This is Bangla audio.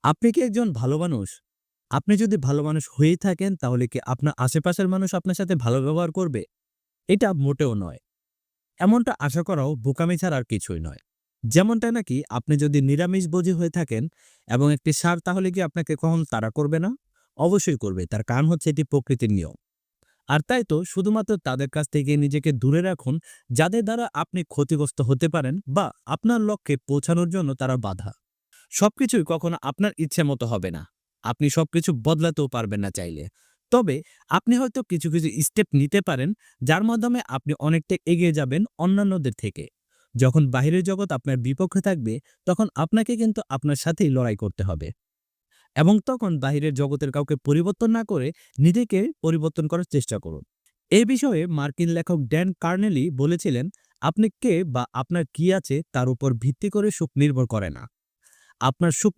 আপনি কি একজন ভালো মানুষ? আপনি যদি ভালো মানুষ হয়েই থাকেন তাহলে কি আপনার আশেপাশের মানুষ আপনার সাথে ভালো ব্যবহার করবে? এটা মোটেও নয়। এমনটা আশা করাও বোকামি ছাড়া আর কিছুই নয়। যেমনটা নাকি আপনি যদি নিরামিষভোজী হয়ে থাকেন এবং একটি ষাঁড় তাহলে কি আপনাকে কখনো তাড়া করবে না? অবশ্যই করবে। তার কারণ হচ্ছে এটি প্রকৃতির নিয়ম। আর তাই তো শুধুমাত্র তাদের কাছ থেকে নিজেকে দূরে রাখুন যাদের দ্বারা আপনি ক্ষতিগ্রস্ত হতে পারেন বা আপনার লক্ষ্যে পৌঁছানোর জন্য তারা বাধা। সবকিছুই কখনো আপনার ইচ্ছে মতো হবে না। আপনি সবকিছু বদলাতেও পারবেন না চাইলে। তবে আপনি হয়তো কিছু, কিছু স্টেপ নিতে পারেন যার মাধ্যমে আপনি অনেকটা এগিয়ে যাবেন অন্যান্যদের থেকে। যখন বাহিরের জগৎ আপনার বিপক্ষে থাকবে তখন আপনাকে কিন্তু আপনার সাথেই লড়াই করতে হবে। এবং তখন বাহিরের জগতের কাউকে পরিবর্তন না করে নিজেকে পরিবর্তন করার চেষ্টা করুন। এ বিষয়ে মার্কিন লেখক ড্যান কার্নেলি বলেছিলেন, আপনি কে বা আপনার কি আছে তার উপর ভিত্তি করে সুখ নির্ভর করে না। আপনার সুখ